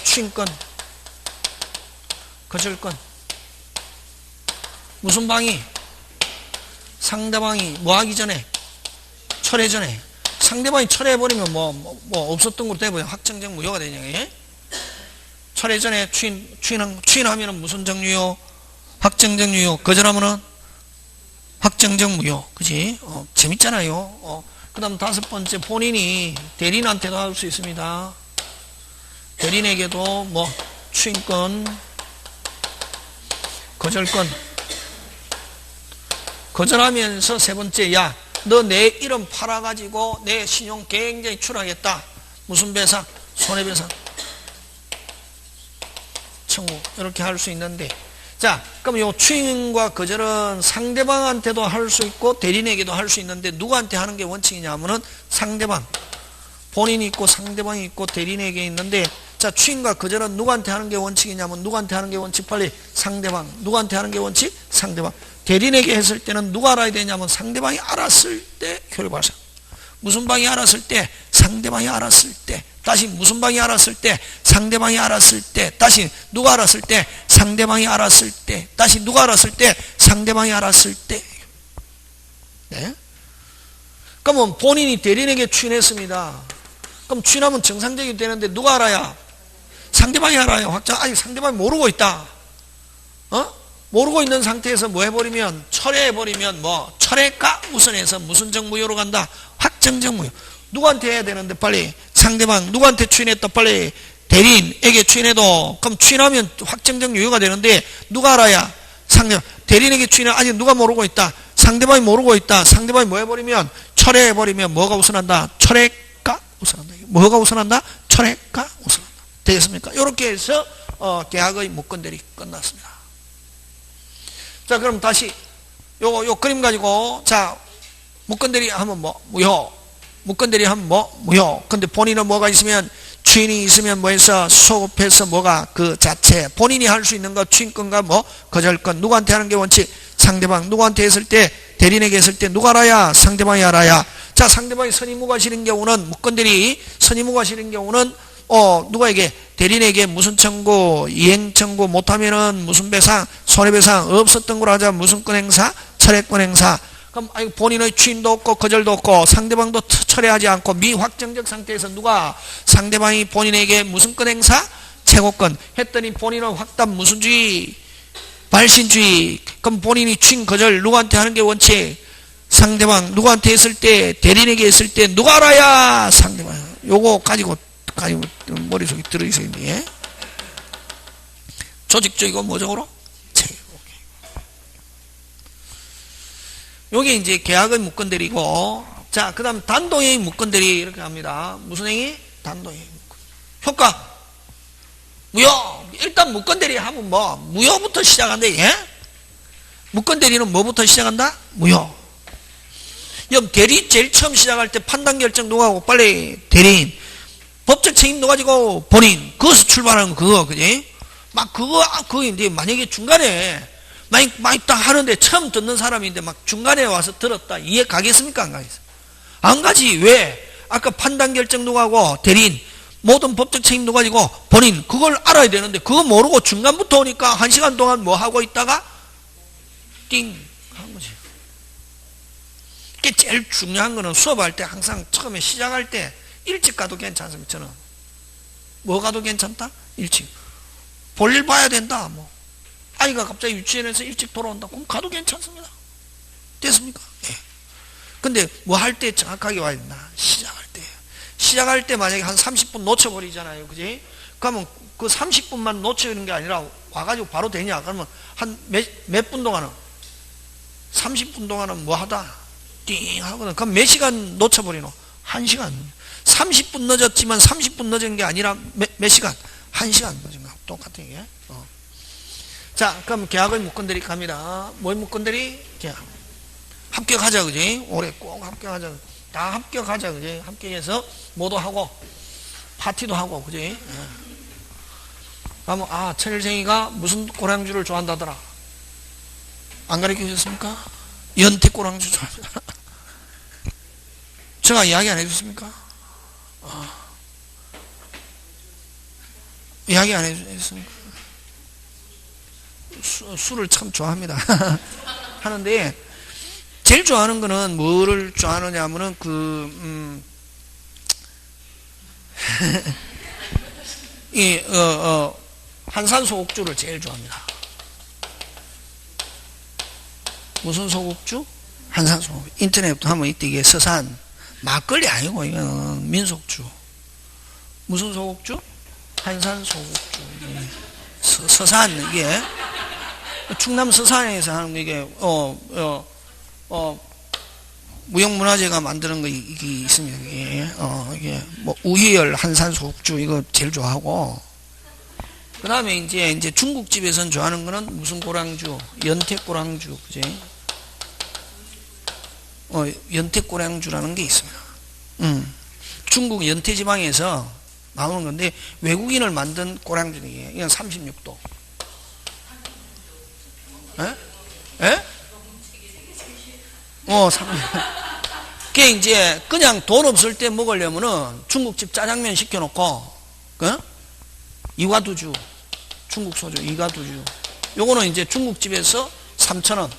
A: 취인권 거절권 무슨 방이? 상대방이 뭐 하기 전에? 철회 전에. 상대방이 철회해버리면 뭐 없었던 걸로 돼버려. 확정적 무효가 되냐. 예? 철회 전에 취인하면 무슨 정유효? 확정적 유효. 거절하면은 확정적 무효. 그지? 재밌잖아요. 그 다음 5번째 본인이 대리인한테도 할 수 있습니다. 대리인에게도 뭐 취인권 거절권. 거절하면서 3번째 야, 너 내 이름 팔아가지고 내 신용 굉장히 추락했다. 무슨 배상? 손해배상 청구. 이렇게 할 수 있는데 자, 그럼 요 추인과 거절은 상대방한테도 할 수 있고 대리인에게도 할 수 있는데 누구한테 하는 게 원칙이냐 하면은 상대방, 본인이 있고 상대방이 있고 대리인에게 있는데, 자, 추인과 거절은 누구한테 하는 게 원칙이냐면 누구한테 하는 게 원칙? 빨리 상대방. 누구한테 하는 게 원칙? 상대방. 대리인에게 했을 때는 누가 알아야 되냐면 상대방이 알았을 때 효력 발생. 무슨 방이 알았을 때? 상대방이 알았을 때. 다시 무슨 방이 알았을 때? 상대방이 알았을 때. 다시 누가 알았을 때? 상대방이 알았을 때. 다시 누가 알았을 때? 상대방이 알았을 때. 네? 그러면 본인이 대리인에게 추인했습니다. 그럼 추인하면 정상적이 되는데 누가 알아야? 상대방이 알아요. 확정. 아니, 상대방이 모르고 있다. 모르고 있는 상태에서 뭐 해버리면, 철회해버리면 뭐, 철회가 우선해서 무슨 정무요로 간다? 확정정무요. 누구한테 해야 되는데 빨리? 상대방. 누구한테 추인했다? 빨리? 대리인에게 추인해도, 그럼 추인하면 확정정무요가 되는데, 누가 알아야? 상대방. 대리인에게 추인해. 아직 누가 모르고 있다? 상대방이 모르고 있다. 상대방이 뭐 해버리면, 철회해버리면 뭐가 우선한다? 철회가 우선한다. 뭐가 우선한다? 철회가 우선한다. 되겠습니까? 이렇게 해서, 계약의 무건대리 끝났습니다. 자, 그럼 다시 요 그림 가지고, 자, 무건대리 하면 뭐? 무효. 무건대리 하면 뭐? 무효. 근데 본인은 뭐가 있으면, 추인이 있으면 뭐 해서 소급해서 뭐가 그 자체, 본인이 할 수 있는 거, 추인권과 뭐 거절권. 누구한테 하는 게 원칙? 상대방. 누구한테 했을 때? 대리인에게 했을 때 누가 알아야? 상대방이 알아야. 자, 상대방이 선의무가 실인 경우는, 무건대리 선의무가 실인 경우는 누가에게? 대리인에게 무슨 청구, 이행 청구 못하면은 무슨 배상, 손해배상, 없었던 걸 하자 무슨 권 행사, 철회권 행사. 그럼 본인의 추인도 없고 거절도 없고 상대방도 철회하지 않고 미확정적 상태에서 누가? 상대방이 본인에게 무슨 권 행사? 채권권 했더니 본인은 확답 무슨 주의? 발신주의. 그럼 본인이 추인 거절 누구한테 하는 게 원칙? 상대방. 누구한테 했을 때? 대리인에게 했을 때 누가 알아야? 상대방. 요거 가지고 머릿속에 들어있어야지. 조직적이고 뭐적으로? 요게 이제 계약의 무건대리고, 자, 그 다음 단도의 무건대리 이렇게 합니다. 무슨 행위? 단도의 효과 무효. 일단 무건대리 하면 뭐? 무효부터 시작한다. 예? 무건대리는 뭐부터 시작한다? 무효. 그럼 대리 제일 처음 시작할 때 판단 결정 누가 하고? 빨리 대리인. 법적 책임 누가 지고? 본인. 그것을 출발하는 그거, 그지? 막 그거 이제 만약에 중간에 막 딱 하는데 처음 듣는 사람인데 막 중간에 와서 들었다. 이해 가겠습니까? 안 가겠어요? 안 가지. 왜? 아까 판단 결정 누가 하고? 대리인. 모든 법적 책임 누가 지고? 본인. 그걸 알아야 되는데 그거 모르고 중간부터 오니까 1시간 동안 뭐 하고 있다가 띵 하는 거지. 이게 제일 중요한 거는 수업할 때 항상 처음에 시작할 때 일찍 가도 괜찮습니다. 저는 뭐 가도 괜찮다? 일찍 볼일 봐야 된다. 뭐 아이가 갑자기 유치원에서 일찍 돌아온다. 그럼 가도 괜찮습니다. 됐습니까? 예. 근데 뭐 할 때 정확하게 와야 된다. 시작할 때 만약에 한 30분 놓쳐버리잖아요. 그지? 그러면 그 30분만 놓치는 게 아니라 와가지고 바로 되냐? 그러면 한 몇 분 동안은 30분 동안은 뭐 하다 띵 하거든. 그럼 몇 시간 놓쳐버리노? 1시간. 30분 늦었지만 30분 늦은 게 아니라 몇 시간? 1시간 늦은 거 똑같은 게. 자, 그럼 계약의 무건대리 갑니다. 뭐의 무건대리? 계약. 합격하자, 그지? 올해 꼭 합격하자. 다 합격하자, 그지? 합격해서 뭐도 하고 파티도 하고, 그지? 그러면 천일생이가 무슨 꼬랑주를 좋아한다더라? 안 가르쳐 주셨습니까? 연태 꼬랑주 좋아합니다. 제가 이야기 안 해줬습니까? 이야기 안 해줬습니까? 술을 참 좋아합니다. 하는데 제일 좋아하는 거는 뭐를 좋아하느냐 하면은 한산 소곡주를 제일 좋아합니다. 무슨 소곡주? 한산 소곡주. 인터넷부터 하면 이때 이게 서산 막걸리 아니고 이거는 민속주. 무슨 소곡주? 한산 소곡주. 서산 이게 충남 서산에서 하는 게 이게 무형문화재가 만드는 거 이게 있습니다. 이게 뭐 우희열 한산 소곡주 이거 제일 좋아하고 그 다음에 이제 중국집에서는 좋아하는 거는 무슨 고량주? 연태고량주, 그지? 연태고량주라는 게 있습니다. 중국 연태지방에서 나오는 건데, 외국인을 만든 고량주이에요. 이건 36도. 에? 36도. 그게 이제, 그냥 돈 없을 때 먹으려면은 중국집 짜장면 시켜놓고, 이과두주, 중국 소주, 이과두주. 요거는 이제 중국집에서 3,000원.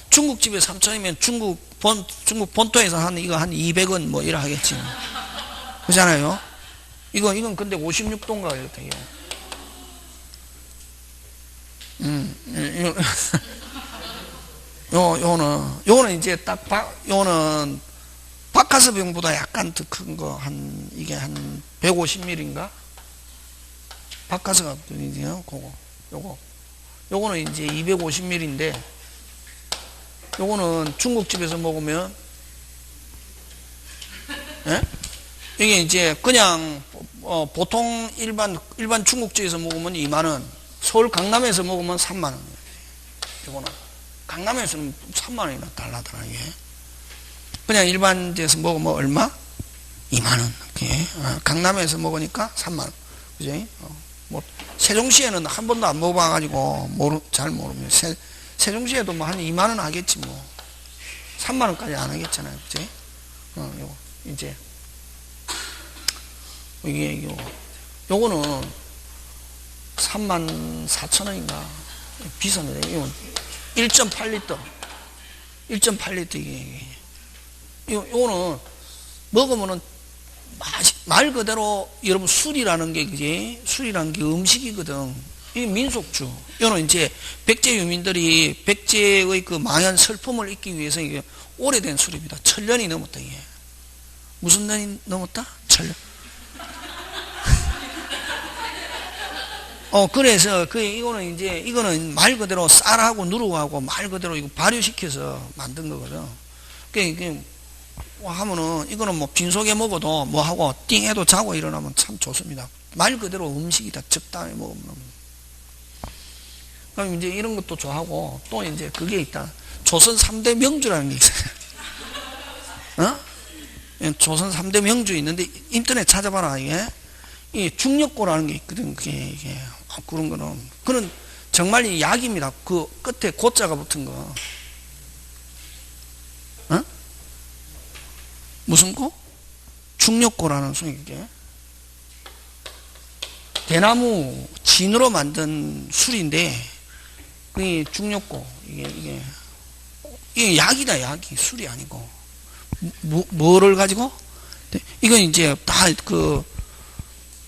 A: 중국집에 3,000원이면 중국 본토에서 이거 한 200원 뭐 이래 하겠지. 그잖아요? 이건 근데 56도인가 이렇게. 요거는 이제 요거는 박카스병보다 약간 더 큰 거, 이게 한 150ml인가? 박카스가 이제요, 요거는 이제 250ml인데, 요거는 중국집에서 먹으면, 이게 이제 그냥, 보통 일반 중국집에서 먹으면 2만원, 서울 강남에서 먹으면 3만원. 요거는. 강남에서는 3만원이나 달라더라, 이게. 그냥 일반 데서 먹으면 얼마? 2만원. 강남에서 먹으니까 3만원. 그지? 뭐, 세종시에는 한 번도 안 먹어봐가지고, 잘 모르면. 세종시에도 뭐 한 2만원 하겠지, 뭐. 3만원까지 안 하겠잖아요. 그지? 요거, 이제. 요거는 34,000원인가. 비쌉니다. 이거 1.8리터. 1.8리터 이게. 요거는 먹으면은 말 그대로 여러분 술이라는 게 그지? 술이라는 게 음식이거든. 이게 민속주. 이거는 이제 백제 유민들이 백제의 그 망한 슬픔을 잊기 위해서 이게 오래된 술입니다. 1000년이 넘었다 이게. 무슨 년이 넘었다? 1000년. 그래서 이거는 말 그대로 쌀하고 누룩하고 말 그대로 이거 발효시켜서 만든 거거든. 그러니까 하면은 이거는 뭐 빈속에 먹어도 뭐 하고 띵해도 자고 일어나면 참 좋습니다. 말 그대로 음식이다. 적당히 먹으면. 그럼 이제 이런 것도 좋아하고 또 이제 그게 있다. 조선 3대 명주라는 게 있어요. 조선 3대 명주 있는데 인터넷 찾아봐라. 이 중력고라는 게 있거든. 이게 그런 거는 그는 정말 이 약입니다. 그 끝에 고자가 붙은 거. 무슨 고? 중력고라는 술이게. 대나무 진으로 만든 술인데 이 중력고 이게 약이다. 약이 술이 아니고 뭐를 가지고? 이건 이제 다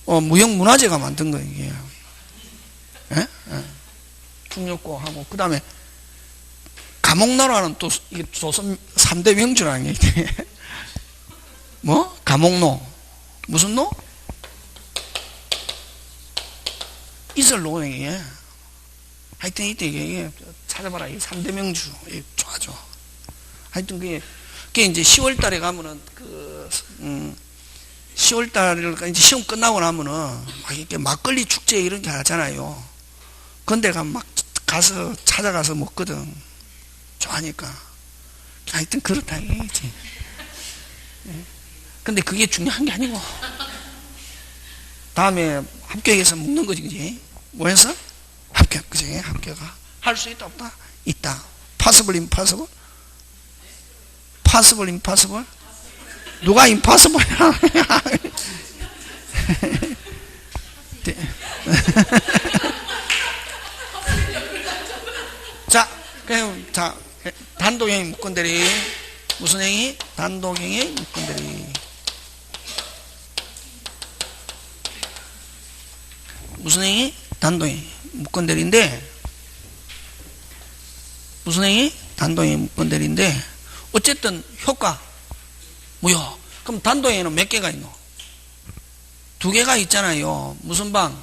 A: 무형문화재가 만든 거 이게. 중력고하고 그 다음에 감옥노라는 또 이게 조선 3대 명주라는 게 있대. 뭐? 감옥노. 무슨 노? 이슬노 이게. 하여튼 이게 찾아봐라. 이게 3대 명주. 이게 좋아져. 하여튼 그게 이제 10월 달에 가면은 10월 달에 이제 시험 끝나고 나면은 막 이렇게 막걸리 축제 이런 게 하잖아요. 근데 막 가서 찾아가서 먹거든. 좋아하니까. 하여튼 그렇다 이거지. 근데 그게 중요한 게 아니고 다음에 합격해서 먹는 거지, 그지? 뭐해서? 합격, 그지? 합격아. 할 수 있다 없다? 있다. possible, impossible? possible, impossible? 누가 impossible이야? 자, 단독행위 묶건대리. 무슨 행위? 단독행위 묶건대리. 무슨 행위? 단독행위 묶건대리인데, 무슨 행위? 단독행위 묶건대리인데, 어쨌든 효과 무효. 그럼 단독행위는 몇 개가 있노? 2개가 있잖아요. 무슨 방?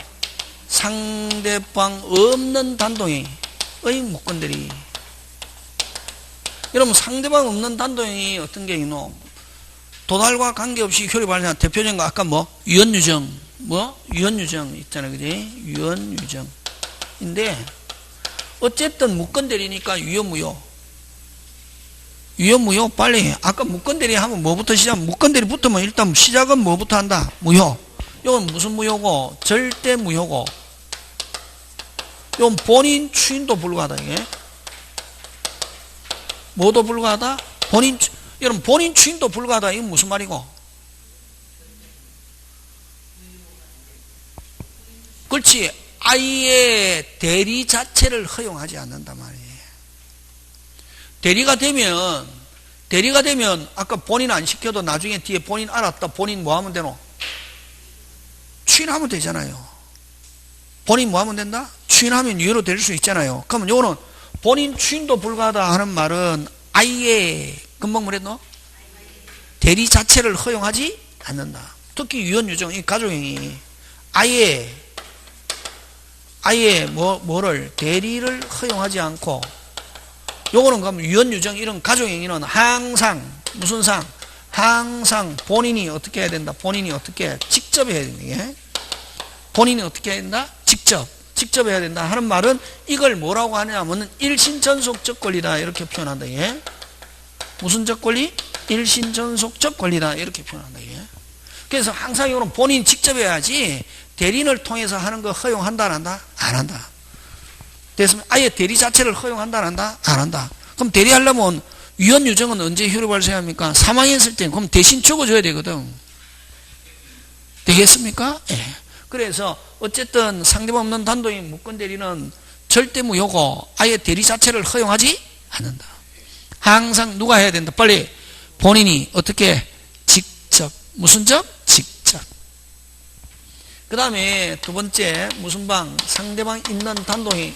A: 상대방 없는 단독행위의 묶건대리. 여러분 상대방 없는 단독행위 어떤 게 있노? 도달과 관계없이 효리 발생한 대표적인 거 아까 뭐? 유언유정. 유언유정 있잖아, 그지? 유언유정인데, 어쨌든 무건대리니까 유효무효. 유효무효, 빨리. 아까 무건대리 하면 뭐부터 시작? 무건대리 붙으면 일단 시작은 뭐부터 한다? 무효. 이건 무슨 무효고? 절대 무효고. 이건 본인 추인도 불가하다, 이게. 뭐도 불가하다? 여러분, 본인 추인도 불가하다. 이건 무슨 말이고? 그렇지. 아예 대리 자체를 허용하지 않는단 말이에요. 대리가 되면 아까 본인 안 시켜도 나중에 뒤에 본인 알았다. 본인 뭐 하면 되노? 추인하면 되잖아요. 본인 뭐 하면 된다? 추인하면 유효로 될 수 있잖아요. 그러면 요거는 본인 추인도 불가하다 하는 말은 아예 금방 뭐랬노? 대리 자체를 허용하지 않는다. 특히 유언유정, 이 가족행위 아예 뭐를 대리를 허용하지 않고, 요거는 그럼 유언유정 이런 가족행위는 항상 무슨 상? 항상 본인이 어떻게 해야 된다? 본인이 어떻게 직접 해야 된다. 본인이 어떻게 해야 된다? 직접 해야 된다 하는 말은 이걸 뭐라고 하냐면 일신전속적 권리다 이렇게 표현한다. 무슨 적 권리? 일신전속적 권리다 이렇게 표현한다. 그래서 항상 이거는 본인 직접 해야지 대리인을 통해서 하는 거 허용한다 안 한다? 안 한다. 됐으면 아예 대리 자체를 허용한다 안 한다? 안 한다. 그럼 대리하려면 유언유정은 언제 효력 발생합니까? 사망했을 때. 그럼 대신 적어줘야 되거든. 되겠습니까? 예. 그래서 어쨌든 상대방 없는 단독인 무건대리는 절대 무효고 아예 대리 자체를 허용하지 않는다. 항상 누가 해야 된다? 빨리 본인이 어떻게? 직접. 무슨 적? 직접. 그 다음에 두 번째 무슨 방? 상대방 있는 단독의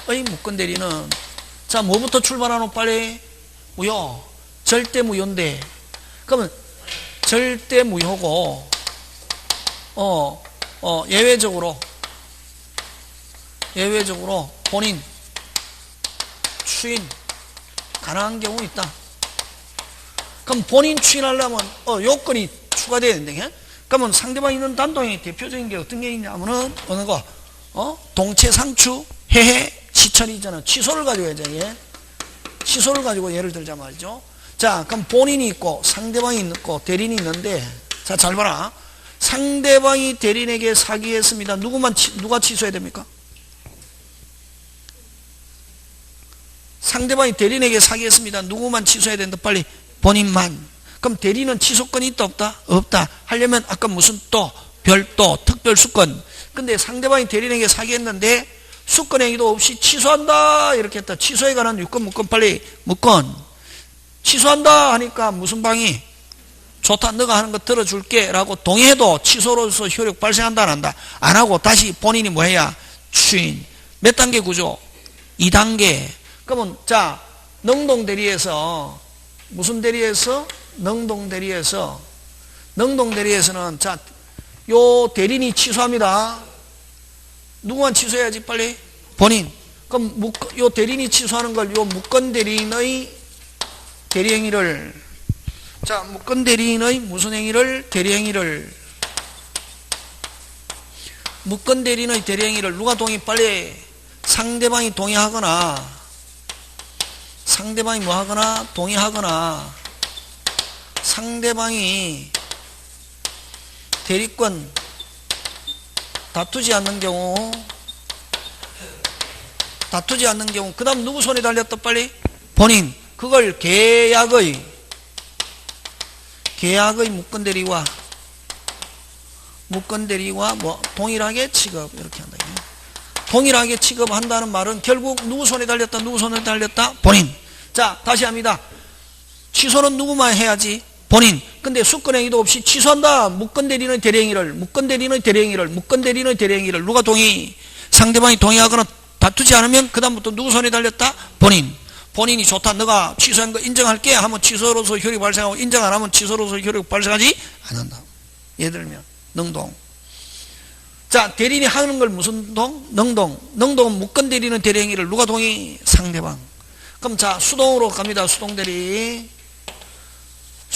A: 무건대리는 자 뭐부터 출발하노? 빨리 무효. 절대 무효인데 그러면 절대 무효고 예외적으로 본인 추인 가능한 경우 있다. 그럼 본인 추인하려면 요건이 추가돼야 된다. 그러면 상대방 있는 단독의 대표적인 게 어떤 게 있냐면은 어느 거 동체 상추 해해 시천이잖아. 취소를 가지고 해야지. 취소를 가지고 예를 들자 말이죠. 자, 그럼 본인이 있고 상대방이 있고 대리인이 있는데 자, 잘 봐라. 상대방이 대리인에게 사기했습니다. 누가 취소해야 됩니까? 상대방이 대리인에게 사기했습니다. 누구만 취소해야 된다? 빨리 본인만. 그럼 대리인은 취소권이 있다 없다? 없다. 하려면 아까 무슨 또 별도 특별 수권. 근데 상대방이 대리인에게 사기했는데 수권행위도 없이 취소한다 이렇게 했다. 취소에 관한 유권 무권 빨리 무권. 취소한다 하니까 무슨 방이? 좋다 너가 하는 거 들어줄게 라고 동의해도 취소로서 효력 발생한다 안 한다? 안 하고 다시 본인이 뭐 해야? 추인. 몇 단계 구조? 2단계. 그러면 자 능동대리에서 무슨 대리에서? 능동대리에서는 자 요 대리인이 취소합니다. 누구만 취소해야지 빨리? 본인. 그럼 요 대리인이 취소하는 걸 요 무건대리인의 대리행위를 자 무건대리인의 무슨 행위를? 대리행위를 무건대리인의 대리행위를 누가 동의? 빨리 상대방이 동의하거나 상대방이 뭐 하거나? 동의하거나 상대방이 대리권 다투지 않는 경우 그 다음 누구 손에 달렸다 빨리? 본인. 그걸 계약의 무건대리와 뭐 동일하게 취급 이렇게 한다. 동일하게 취급한다는 말은 결국 누구 손에 달렸다? 본인. 자 다시 합니다. 취소는 누구만 해야지? 본인. 근데 수권행위도 없이 취소한다. 무건대리인의 대리행위를 누가 동의? 상대방이 동의하거나 다투지 않으면 그 다음부터 누구 손에 달렸다? 본인이 좋다 너가 취소한 거 인정할게 하면 취소로서 효력 발생하고 인정 안 하면 취소로서 효력 발생하지 않는다. 예를 들면 능동. 자 대리인이 하는 걸 무슨 동? 능동은 무건대리는 대리행위를 누가 동의? 상대방. 그럼 자 수동으로 갑니다. 수동대리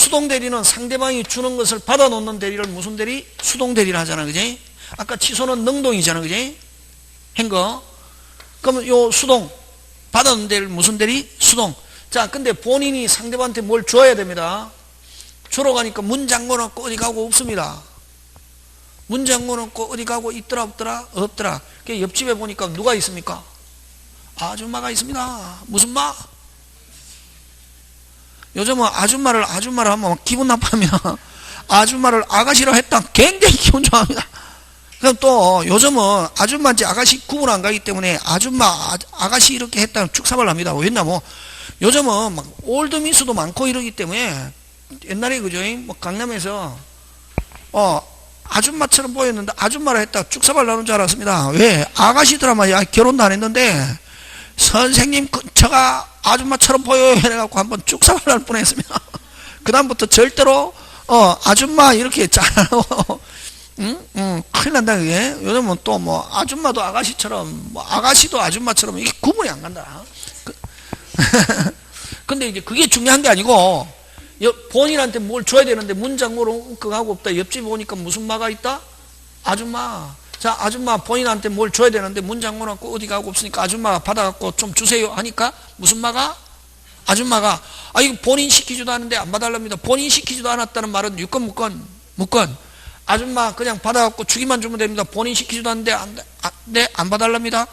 A: 수동 대리는 상대방이 주는 것을 받아놓는 대리를 무슨 대리? 수동 대리를 하잖아, 그지? 아까 취소는 능동이잖아, 그지? 행거. 그러면 요 수동, 받아놓는 대리를 무슨 대리? 수동. 자, 근데 본인이 상대방한테 뭘 줘야 됩니다. 주러 가니까 문 잠궈놓고 어디 가고 없습니다. 문 잠궈놓고 어디 가고 있더라, 없더라? 없더라. 옆집에 보니까 누가 있습니까? 아줌마가 있습니다. 무슨 마? 요즘은 아줌마를 하면 기분 나빠합니다. 아줌마를 아가씨로 했다. 굉장히 기분 좋아합니다. 그럼 또 요즘은 아줌마인지 아가씨 구분 안 가기 때문에 아줌마, 아가씨 이렇게 했다면 축사발 납니다. 왜냐, 요즘은 막 올드미스도 많고 이러기 때문에 옛날에 그죠? 뭐 강남에서 아줌마처럼 보였는데 아줌마라 했다 쭉사발 나는 줄 알았습니다. 왜? 아가씨들아 말이야. 결혼도 안 했는데 선생님 저가 아줌마처럼 보여요 해갖고 한번 쭉사발 날 뻔했습니다. 그 다음부터 절대로 아줌마 이렇게 잘하고 큰일 난다. 그게 요즘은 또 뭐 아줌마도 아가씨처럼 아가씨도 아줌마처럼 이게 구분이 안 간다. 근데 이제 그게 중요한 게 아니고 본인한테 뭘 줘야 되는데 문장으로 그거하고 없다. 옆집에 오니까 무슨 마가 있다? 아줌마. 자, 아줌마 본인한테 뭘 줘야 되는데 문장으로 없고 어디 가고 없으니까 아줌마가 받아갖고 좀 주세요 하니까 무슨 마가? 아줌마가 이거 본인 시키지도 않은데 안 받아랍니다. 본인 시키지도 않았다는 말은 유권 무권 아줌마 그냥 받아갖고 주기만 주면 됩니다. 본인 시키지도 않는데 안 받아랍니다.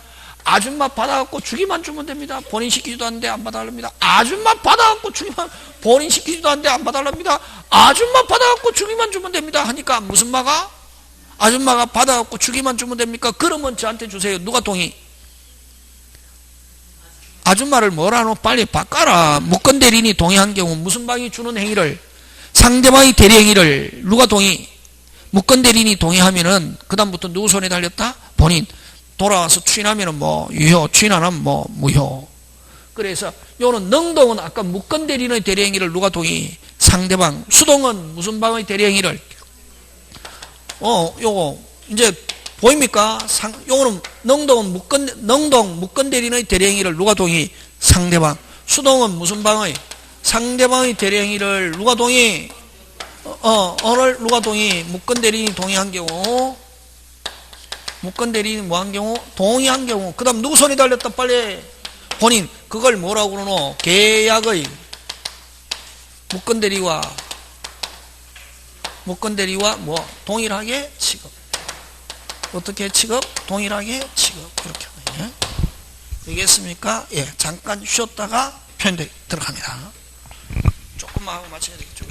A: 아줌마 받아갖고 주기만 주면 됩니다. 본인 시키지도 않는데 안 받아랍니다. 아줌마 받아갖고 주기만 본인 시키지도 않는데 안 받아랍니다. 아줌마 받아갖고 주기만 주면 됩니다. 하니까 무슨 마가? 아줌마가 받아갖고 주기만 주면 됩니까? 그러면 저한테 주세요. 누가 동의? 아줌마를 뭐라노? 빨리 바꿔라. 무권 대리인이 동의한 경우 무슨 방이 주는 행위를 상대방이 대리 행위를 누가 동의? 무권 대리인이 동의하면은 그 다음부터 누구 손에 달렸다? 본인. 돌아와서 추인하면은 유효, 추인 안 하면 무효. 그래서 요는 능동은 아까 무권 대리인의 대리 행위를 누가 동의? 상대방. 수동은 무슨 방의 대리 행위를? 요거 이제 보입니까? 요거는 능동은 무권 대리인의 대리 행위를 누가 동의? 상대방. 수동은 무슨 방의? 상대방의 대리 행위를 누가 동의? 어를 누가 동의? 무권 대리인이 동의한 경우. 무권 대리인이 뭐한 경우? 동의한 경우. 그 다음 누구 손에 달렸다? 빨리. 본인. 그걸 뭐라고 그러노? 계약의 무권 대리와 동일하게 취급. 어떻게 취급? 동일하게 취급. 이렇게 하네. 되겠습니까? 예. 잠깐 쉬었다가 표현대 들어갑니다. 조금만 하고 마쳐야 되겠죠.